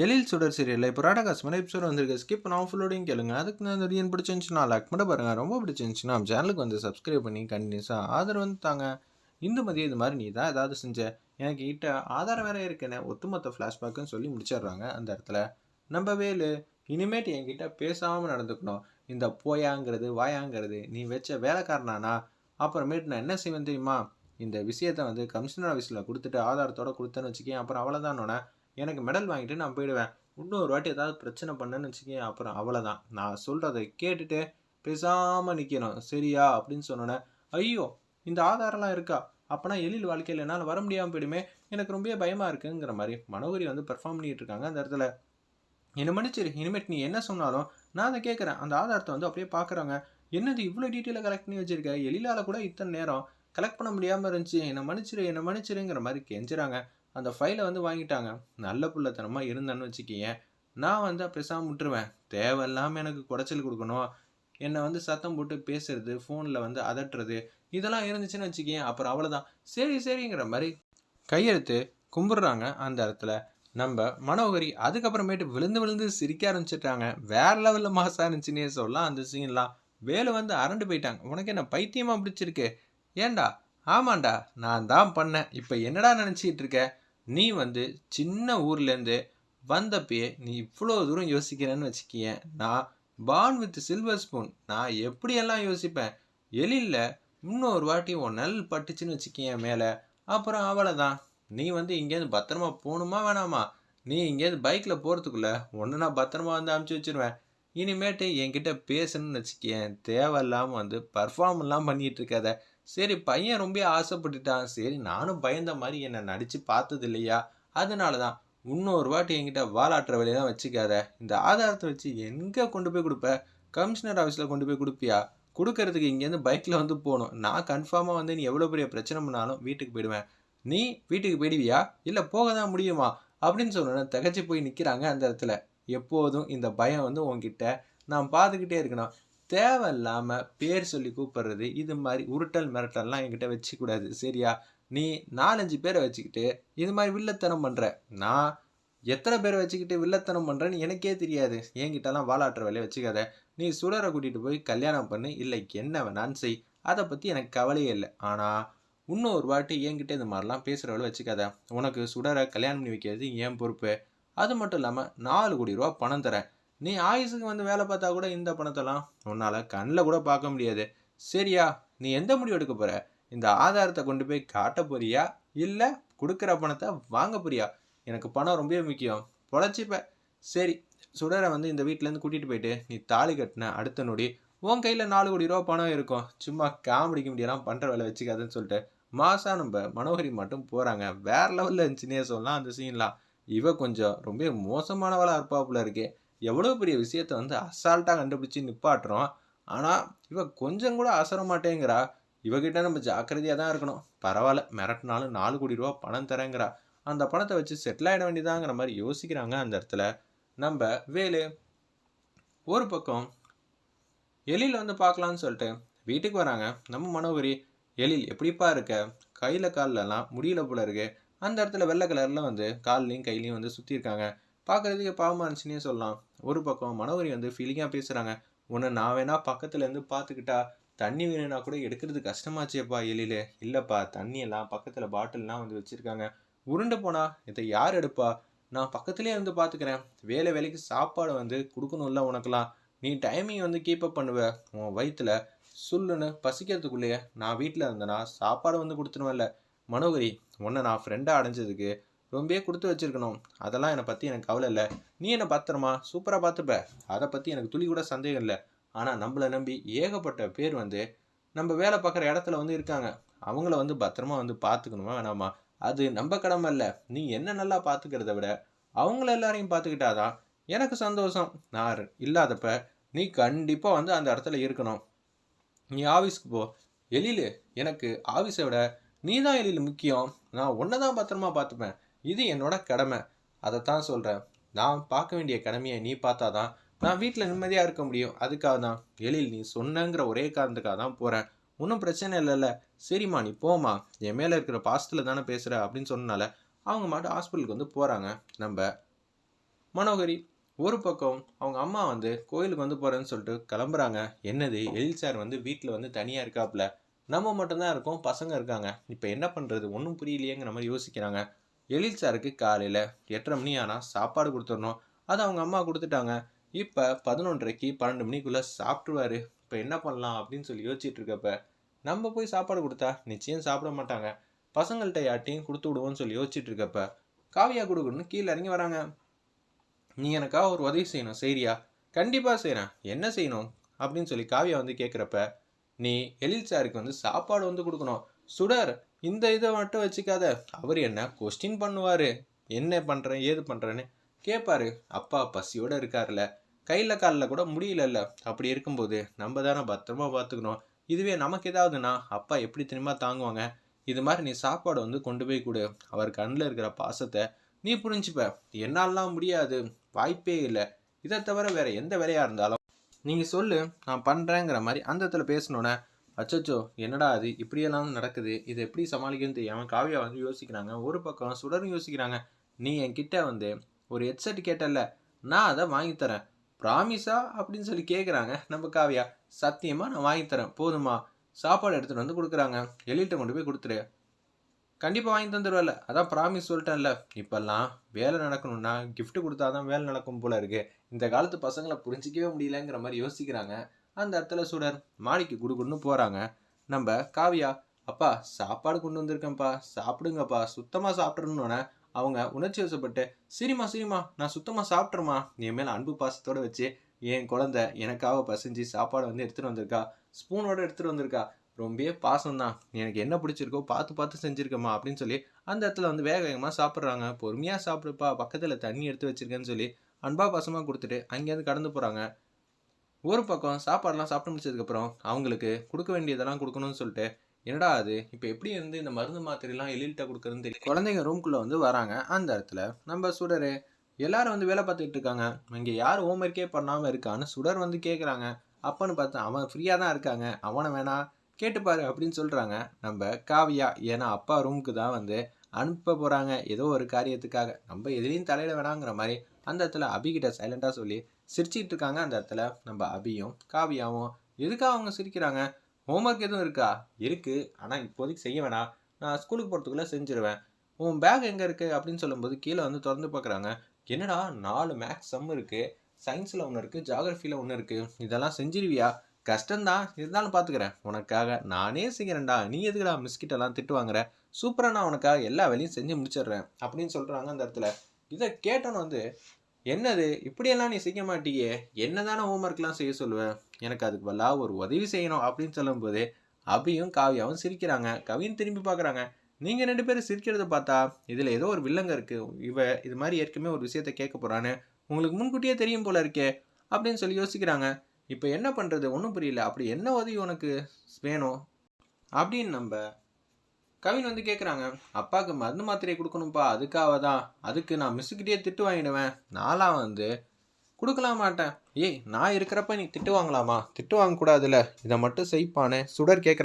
எழில் சுடர் சீரியல்ல இப்போ ராடகாஸ்மான எபிசோட் வந்திருக்கு. ஸ்கிப் பண்ணாம ஃபுல்லோடையும் கேளுங்க. அதுக்கு நான் இந்த ரீன் பிடிச்சிருந்துச்சுன்னா லைக் பண்ண பாருங்க. ரொம்ப பிடிச்சிருந்துச்சுன்னா நம்ம சேனலுக்கு வந்து சப்ஸ்கிரைப் பண்ணி கண்டினியூஸாக ஆதரவு வந்து தாங்க. இந்துமதி இது மாதிரி நீ தான் ஏதாவது செஞ்ச, எனக்கு கிட்ட ஆதாரம் வேற இருக்குன்னு ஒட்டுமொத்த ஃப்ளாஷ்பேக்குன்னு சொல்லி முடிச்சிடுறாங்க. அந்த இடத்துல நம்ம வேலு இனிமேட்டு என்கிட்ட பேசாமல் நடந்துக்கணும். இந்த போயாங்கிறது வாயாங்கிறது நீ வச்ச வேலைக்காரனானா அப்புறமேட்டு நான் என்ன செய்வேன் தெரியுமா? இந்த விஷயத்த வந்து கமிஷனர் ஆஃபீஸில் கொடுத்துட்டு ஆதாரத்தோட கொடுத்தேன்னு வச்சுக்கேன். அப்புறம் அவ்வளோதானோட எனக்கு மெடல் வாங்கிட்டு நான் போயிடுவேன். இன்னொரு வாட்டி ஏதாவது பிரச்சனை பண்ணேன்னு வச்சுக்கேன், அப்புறம் அவ்வளோதான். நான் சொல்கிறத கேட்டுட்டு பேசாமல் நிற்கணும் சரியா அப்படின்னு சொன்னோன்னே, ஐயோ இந்த ஆதாரம்லாம் இருக்கா, அப்போனா எழில் வாழ்க்கையில் என்னால் வர முடியாமல் போயிடுமே, எனக்கு ரொம்ப பயமாக இருக்குங்கிற மாதிரி மனோகரி வந்து பெர்ஃபார்ம் பண்ணிட்டு இருக்காங்க அந்த இடத்துல. என்ன மன்னிச்சிரு, இனிமேட்டு நீ என்ன சொன்னாலும் நான் அதை கேட்குறேன். அந்த ஆதாரத்தை வந்து அப்படியே பார்க்குறாங்க. என்னது இவ்வளோ டீட்டெயிலாக கலெக்ட் பண்ணி வச்சிருக்க, எழிலால் கூட இத்தனை நேரம் கலெக்ட் பண்ண முடியாமல் இருந்துச்சு, என்ன மன்னிச்சிருங்கிற மாதிரி கெஞ்சுறாங்க. அந்த ஃபைலை வந்து வாங்கிட்டாங்க. நல்ல புள்ளத்தனமாக இருந்தேன்னு வச்சுக்கியேன், நான் வந்து பேசாமல் விட்டுருவேன். தேவையில்லாமல் எனக்கு குடைச்சல் கொடுக்கணும், என்னை வந்து சத்தம் போட்டு பேசுறது, ஃபோனில் வந்து அதட்டுறது, இதெல்லாம் இருந்துச்சுன்னு வச்சுக்கியேன், அப்புறம் அவ்வளோதான். சரி சரிங்கிற மாதிரி கையெழுத்து கும்பிட்றாங்க அந்த இடத்துல நம்ம மனோகரி. அதுக்கப்புறமேட்டு விழுந்து விழுந்து சிரிக்க ஆரம்பிச்சிட்டாங்க. வேற லெவலில் மாசா இருந்துச்சுன்னே சொல்லலாம் அந்த சீன்லாம். வேலு வந்து அரண்டு போயிட்டாங்க. உனக்கு என்ன பைத்தியமா பிடிச்சிருக்கு? ஏண்டா? ஆமாண்டா, நான் தான் பண்ணேன். இப்போ என்னடா நினச்சிக்கிட்டு இருக்க? நீ வந்து சின்ன ஊர்லேருந்து வந்தப்பயே நீ இவ்வளோ தூரம் யோசிக்கிறேன்னு வச்சுக்கியேன். நான் பார்ன் வித் சில்வர் ஸ்பூன், நான் எப்படியெல்லாம் யோசிப்பேன். எழில்ல இன்னொரு வாட்டி உன் நெல் பட்டுச்சுன்னு வச்சுக்கியேன் மேலே, அப்புறம் அவ்வளோதான். நீ வந்து இங்கேருந்து பத்திரமா போகணுமா வேணாமா? நீ இங்கேருந்து பைக்கில் போகிறதுக்குள்ள ஒன்று நான் பத்திரமா வந்து அமுச்சு வச்சிருவேன். இனிமேட்டு என்கிட்ட பேசணும்னு வச்சுக்கேன், தேவையில்லாமல் வந்து பர்ஃபார்ம்லாம் பண்ணிகிட்டு இருக்காத. சரி பையன் ரொம்ப ஆசைப்பட்டுட்டான், சரி நானும் பயந்த மாதிரி என்னை நடித்து பார்த்தது இல்லையா, அதனால தான். இன்னொரு வாட்டி என்கிட்ட வாலாட்டுற வேலையெல்லாம் வச்சுக்காத. இந்த ஆதாரத்தை வச்சு எங்கே கொண்டு போய் கொடுப்ப? கமிஷனர் ஆஃபீஸில் கொண்டு போய் கொடுப்பியா? கொடுக்கறதுக்கு இங்கேருந்து பைக்கில் வந்து போகணும். நான் கன்ஃபார்மாக வந்து நீ எவ்வளோ பெரிய பிரச்சனை பண்ணாலும் வீட்டுக்கு போயிடுவேன். நீ வீட்டுக்கு போயிடுவியா, இல்லை போக தான் முடியுமா அப்படின்னு சொன்னோன்னே திகச்சு போய் நிற்கிறாங்க அந்த இடத்துல. எப்போதும் இந்த பயம் வந்து உன்கிட்ட நான் பார்த்துக்கிட்டே இருக்கணும். தேவையில்லாமல் பேர் சொல்லி கூப்பிடுறது, இது மாதிரி உருட்டல் மிரட்டல்லாம் என்கிட்ட வச்சுக்கூடாது சரியா? நீ 4-5 பேரை வச்சுக்கிட்டு இது மாதிரி வில்லத்தனம் பண்ணுற. நான் எத்தனை பேரை வச்சுக்கிட்டு வில்லத்தனம் பண்ணுறேன்னு எனக்கே தெரியாது. என்கிட்டலாம் வாலாட்டுற வேலையை வச்சுக்காத. நீ சுடரை கூட்டிகிட்டு போய் கல்யாணம் பண்ணு, இல்லை என்ன வேணான்னு செய், அதை பற்றி எனக்கு கவலையே இல்லை. ஆனால் இன்னொரு வாட்டி என்கிட்ட இது மாதிரிலாம் பேசுகிற வேலை வச்சுக்காத. உனக்கு சுடரை கல்யாணம் பண்ணி வைக்கிறது என் பொறுப்பு. அது மட்டும் இல்லாமல் 4 கோடி ரூபா பணம் தரேன். நீ ஆயுசுக்கு வந்து வேலை பார்த்தா கூட இந்த பணத்தெல்லாம் உன்னால் கண்ணில் கூட பார்க்க முடியாது சரியா? நீ எந்த முடிவு எடுக்க போகிற? இந்த ஆதாரத்தை கொண்டு போய் காட்ட போறியா, இல்லை கொடுக்குற பணத்தை வாங்க போறியா? எனக்கு பணம் ரொம்ப முக்கியம், பொழைச்சிப்ப. சரி, சுடரை வந்து இந்த வீட்டிலேருந்து கூட்டிகிட்டு போயிட்டு நீ தாலி கட்டின அடுத்த நொடி உன் கையில் 4 கோடி ரூபா பணம் இருக்கும். சும்மா காமெடிக்கு முடியெல்லாம் பண்ணுற வேலை வச்சுக்காதுன்னு சொல்லிட்டு மாசா நம்ம மனோகரி மட்டும் போகிறாங்க. வேற லெவலில் இருந்துச்சுன்னே சொல்லலாம் அந்த சீன்லாம். இவ கொஞ்சம் ரொம்ப மோசமானவளாக இருப்பாப்புல இருக்கு. எவ்வளோ பெரிய விஷயத்த வந்து அசால்ட்டாக கண்டுபிடிச்சி நிப்பாட்டுறோம், ஆனால் இவ கொஞ்சம் கூட அசர மாட்டேங்கிறா. இவகிட்ட நம்ம ஜாக்கிரதையாக தான் இருக்கணும். பரவாயில்ல, மிரட்டினாலும் 4 கோடி ரூபா பணம் தரேங்கிறா. அந்த பணத்தை வச்சு செட்டில் ஆகிட வேண்டியதாங்கிற மாதிரி யோசிக்கிறாங்க அந்த இடத்துல நம்ம வேலு. ஒரு பக்கம் எழில் வந்து பார்க்கலான்னு சொல்லிட்டு வீட்டுக்கு வராங்க நம்ம மனோகரி. எழில் எப்படிப்பா இருக்க? கையில் கால்லலாம் முடியல போல இருக்கு. அந்த இடத்துல வெள்ளை கலரில் வந்து கால்லையும் கையிலையும் வந்து சுற்றிருக்காங்க. பார்க்குறதுக்கு பாவமாக இருந்துச்சுன்னே சொல்லலாம். ஒரு பக்கம் மனோகரி வந்து ஃபீலிங்காக பேசுகிறாங்க. உன்னை நான் வேணா பக்கத்துலேருந்து பார்த்துக்கிட்டா தண்ணி வேணும்னா கூட எடுக்கிறது கஷ்டமாச்சேப்பா எழில். இல்லைப்பா, தண்ணியெல்லாம் பக்கத்தில் பாட்டில்லாம் வந்து வச்சுருக்காங்க. உருண்டு போனா இதை யார் எடுப்பா? நான் பக்கத்துலேயே இருந்து பார்த்துக்கிறேன். வேலை வேலைக்கு சாப்பாடு வந்து கொடுக்கணும்ல உனக்கெல்லாம். நீ டைமிங் வந்து கீப்பப் பண்ணுவ. உன் வயிற்றுல சுல்லுன்னு பசிக்கிறதுக்குள்ளேயே நான் வீட்டில் இருந்தேனா சாப்பாடு வந்து கொடுத்துருவேன்ல. மனோகரி, உன்னை நான் ஃப்ரெண்டாக அடைஞ்சதுக்கு ரொம்பவே கொடுத்து வச்சுருக்கணும். அதெல்லாம் என்னை பற்றி எனக்கு கவலை இல்லை. நீ என்னை பத்திரமா சூப்பராக பார்த்துப்ப, அதை பற்றி எனக்கு துளி கூட சந்தேகம் இல்லை. ஆனால் நம்மளை நம்பி ஏகப்பட்ட பேர் வந்து நம்ம வேலை பார்க்குற இடத்துல வந்து இருக்காங்க. அவங்கள வந்து பத்திரமா வந்து பார்த்துக்கணுமா வேணாமா? அது நம்ம கடமை இல்லை. நீ என்ன நல்லா பார்த்துக்கிறத விட அவங்கள எல்லாரையும் பார்த்துக்கிட்டாதான் எனக்கு சந்தோஷம். நான் இல்லாதப்ப நீ கண்டிப்பாக வந்து அந்த இடத்துல இருக்கணும். நீ ஆஃபீஸ்க்கு போ. எழில், எனக்கு ஆஃபீஸை விட நீ தான் எழில் முக்கியம். நான் உன்னை தான் பத்திரமா பார்த்துப்பேன். இது என்னோட கடமை. அதைத்தான் சொல்கிறேன். நான் பார்க்க வேண்டிய கடமையை நீ பார்த்தாதான் நான் வீட்டில் நிம்மதியாக இருக்க முடியும். அதுக்காக தான் எழில், நீ சொன்னங்கிற ஒரே காரணத்துக்காக தான் போகிறேன். ஒன்றும் பிரச்சனை இல்லைல்ல. சரிம்மா நீ போமா, என் மேலே இருக்கிற பாசத்தில் தானே பேசுகிற அப்படின்னு சொன்னனால அவங்க மட்டும் ஹாஸ்பிட்டலுக்கு வந்து போகிறாங்க நம்ம மனோகரி. ஒரு பக்கம் அவங்க அம்மா வந்து கோயிலுக்கு வந்து போகிறேன்னு சொல்லிட்டு கிளம்புறாங்க. என்னது எழில் சார் வந்து வீட்டில் வந்து தனியாக இருக்காப்புல, நம்ம மட்டும்தான் இருக்கோம், பசங்க இருக்காங்க, இப்போ என்ன பண்ணுறது ஒன்றும் புரியலையேங்கிற மாதிரி யோசிக்கிறாங்க. எழில் சாருக்கு காலையில் 8:30 மணி ஆனால் சாப்பாடு கொடுத்துடணும். அதை அவங்க அம்மா கொடுத்துட்டாங்க. இப்போ 11:30க்கு 12 மணிக்குள்ளே சாப்பிட்ருவாரு. இப்போ என்ன பண்ணலாம் அப்படின்னு சொல்லி யோசிச்சுட்டு இருக்கப்ப நம்ம போய் சாப்பாடு கொடுத்தா நிச்சயம் சாப்பிட மாட்டாங்க. பசங்கள்கிட்ட யார்ட்டையும் கொடுத்து விடுவோம்னு சொல்லி யோசிச்சுட்டு இருக்கப்ப காவியா கொடுக்கணும்னு கீழே இறங்கி வராங்க. நீ எனக்காக ஒரு உதவி செய்யணும், செய்றியா? கண்டிப்பாக செய்கிறேன், என்ன செய்யணும் அப்படின்னு சொல்லி காவியா வந்து கேட்குறப்ப, நீ எழில் சாருக்கு வந்து சாப்பாடு வந்து கொடுக்கணும். சுடர், இந்த இதை மட்டும் வச்சுக்காத, அவர் என்ன கொஸ்டின் பண்ணுவார், என்ன பண்ணுறேன் ஏது பண்ணுறேன்னு கேட்பாரு. அப்பா பசியோடு இருக்கார்ல, கையில் காலில் கூட முடியலல்ல, அப்படி இருக்கும்போது நம்ம தானே பத்திரமா பார்த்துக்கணும். இதுவே நமக்கு ஏதாவதுன்னா அப்பா எப்படி தெரியுமா தாங்குவாங்க. இது மாதிரி நீ சாப்பாடு வந்து கொண்டு போய் கொடு, அவர் கண்ணில் இருக்கிற பாசத்தை நீ புரிஞ்சுப்ப. என்னாலாம் முடியாது, வாய்ப்பே இல்லை, இதை தவிர வேற எந்த வேலையாக இருந்தாலும் நீங்கள் சொல்லு, நான் பண்ணுறேங்கிற மாதிரி அந்த இடத்துல பேசணுன்னே, அச்சச்சோ என்னடா அது இப்படியெல்லாம் நடக்குது, இதை எப்படி சமாளிக்கணும்னு தெரியாமல் காவியா வந்து யோசிக்கிறாங்க. ஒரு பக்கம் சுடரும் யோசிக்கிறாங்க. நீ என்கிட்ட வந்து ஒரு ஹெட்செட் கேட்டல, நான் அதை வாங்கித்தரேன், ப்ராமிஸா அப்படின்னு சொல்லி கேட்குறாங்க நம்ம காவியா. சத்தியமாக நான் வாங்கித்தரேன், போதுமா? சாப்பாடு எடுத்துகிட்டு வந்து கொடுக்குறாங்க. எலிட்ட கொண்டு போய் கொடுத்துரு, கண்டிப்பாக வாங்கி தந்துடுவேல, அதான் ப்ராமிஸ் சொல்லிட்டேன்ல. இப்போல்லாம் வேலை நடக்கணும்னா கிஃப்ட் கொடுத்தா தான் வேலை நடக்கும் போல இருக்கு. இந்த காலத்து பசங்களை புரிஞ்சிக்கவே முடியலங்கிற மாதிரி யோசிக்கிறாங்க. அந்த இடத்துல சுடர் மாடிக்கு குடுகுடுன்னு போகிறாங்க. நம்ம காவியா, அப்பா சாப்பாடு கொண்டு வந்திருக்கேன்ப்பா, சாப்பிடுங்கப்பா, சுத்தமாக சாப்பிட்றணுன்னே அவங்க உணர்ச்சி வசப்பட்டு, சரிம்மா சரிம்மா நான் சுத்தமாக சாப்பிட்றேம்மா, என் மேலே அன்பு பாசத்தோடு வச்சு என் குழந்தை எனக்காக பசைஞ்சு சாப்பாடு வந்து எடுத்துகிட்டு வந்திருக்கா, ஸ்பூனோடு எடுத்துகிட்டு வந்திருக்கா, ரொம்பவே பாசம்தான், எனக்கு என்ன பிடிச்சிருக்கோ பார்த்து பார்த்து செஞ்சுருக்கம்மா அப்படின்னு சொல்லி அந்த இடத்துல வந்து வேக வேகமாக சாப்பிட்றாங்க. பொறுமையாக சாப்பிடுப்பா, பக்கத்தில் தண்ணி எடுத்து வச்சிருக்கேன்னு சொல்லி அன்பா பாசமாக கொடுத்துட்டு அங்கேருந்து கடந்து போகிறாங்க. ஒரு பக்கம் சாப்பாடெல்லாம் சாப்பிட்டு முடிச்சதுக்கப்புறம் அவங்களுக்கு கொடுக்க வேண்டியதெல்லாம் கொடுக்கணும்னு சொல்லிட்டு, என்னடா அது இப்போ எப்படி வந்து இந்த மருந்து மாத்திரைலாம் எழில்கிட்ட கொடுக்குறதுன்னு தெரியல. குழந்தைங்க ரூம்குள்ளே வந்து வராங்க. அந்த இடத்துல நம்ம சுடர், எல்லாரும் வந்து வேலை பார்த்துக்கிட்டு இருக்காங்க, இங்கே யார் ஹோம்ஒர்க்கே பண்ணாமல் இருக்கான்னு சுடர் வந்து கேட்குறாங்க. அப்பன்னு பார்த்தா அவன் ஃப்ரீயாக தான் இருக்காங்க, அவனை வேணா கேட்டுப்பாரு அப்படின்னு சொல்கிறாங்க நம்ம காவியா. ஏன்னா அப்பா ரூமுக்கு தான் வந்து அனுப்ப போகிறாங்க ஏதோ ஒரு காரியத்துக்காக, நம்ம எதுலேயும் தலையிட வேணாங்கிற மாதிரி அந்த இடத்துல அபிகிட்ட சைலண்டாக சொல்லி சிரிச்சிட்டு இருக்காங்க. அந்த இடத்துல நம்ம அபியும் காவியாவும், எதுக்காக அவங்க சிரிக்கிறாங்க? ஹோம்ஒர்க் எதுவும் இருக்கா? இருக்குது, ஆனால் இப்போதைக்கு செய்ய வேணாம், நான் ஸ்கூலுக்கு போகிறதுக்குள்ளே செஞ்சுருவேன். உன் பேக் எங்கே இருக்குது அப்படின்னு சொல்லும்போது கீழே வந்து திறந்து பார்க்குறாங்க. என்னடா 4 மேக்ஸ் சம் இருக்குது, சயின்ஸில் ஒன்று இருக்குது, ஜாகிரஃபியில் ஒன்று இருக்குது, இதெல்லாம் செஞ்சிருவியா? கஷ்டம்தான், இருந்தாலும் பார்த்துக்கிறேன், உனக்காக நானே செய்கிறேன்டா, நீ எதுக்குடா மிஸ்கிட்டெல்லாம் திட்டு வாங்குற, சூப்பராக நான் உனக்காக எல்லா வேலையும் செஞ்சு முடிச்சிடுறேன் அப்படின்னு சொல்கிறாங்க. அந்த இடத்துல இதை கேட்டோன்னு வந்து, என்னது இப்படியெல்லாம் நீ செய்ய மாட்டியே, என்ன தானே ஹோம்ஒர்க்லாம் செய்ய சொல்லுவேன், எனக்கு அதுக்கு பதிலாக ஒரு உதவி செய்யணும் அப்படின்னு சொல்லும்போது அபியும் காவியாவும் சிரிக்கிறாங்க. கவின்னு திரும்பி பார்க்குறாங்க. நீங்கள் 2 பேரும் சிரிக்கிறத பார்த்தா இதில் ஏதோ ஒரு வில்லங்க இருக்குது, இது மாதிரி ஏற்கனவே ஒரு விஷயத்த கேட்க போகிறான்னு உங்களுக்கு முன்கூட்டியே தெரியும் போல இருக்கே அப்படின்னு சொல்லி யோசிக்கிறாங்க. இப்போ என்ன பண்ணுறது ஒன்றும் புரியல, அப்படி என்ன உதவி உனக்கு வேணும் அப்படின்னு நம்ம கவின் வந்து கேட்குறாங்க. அப்பாவுக்கு மருந்து மாத்திரையை கொடுக்கணும்ப்பா, அதுக்காக தான், அதுக்கு நான் மிஸ்ஸுக்கிட்டே திட்டு வாங்கிடுவேன், நான்லாம் வந்து கொடுக்கலாம் மாட்டேன். ஏய் நான் இருக்கிறப்ப நீ திட்டு வாங்கலாமா? திட்டு வாங்கக்கூடாதுல்ல, இதை மட்டும் செய்ப்பானே சுடர் கேட்குற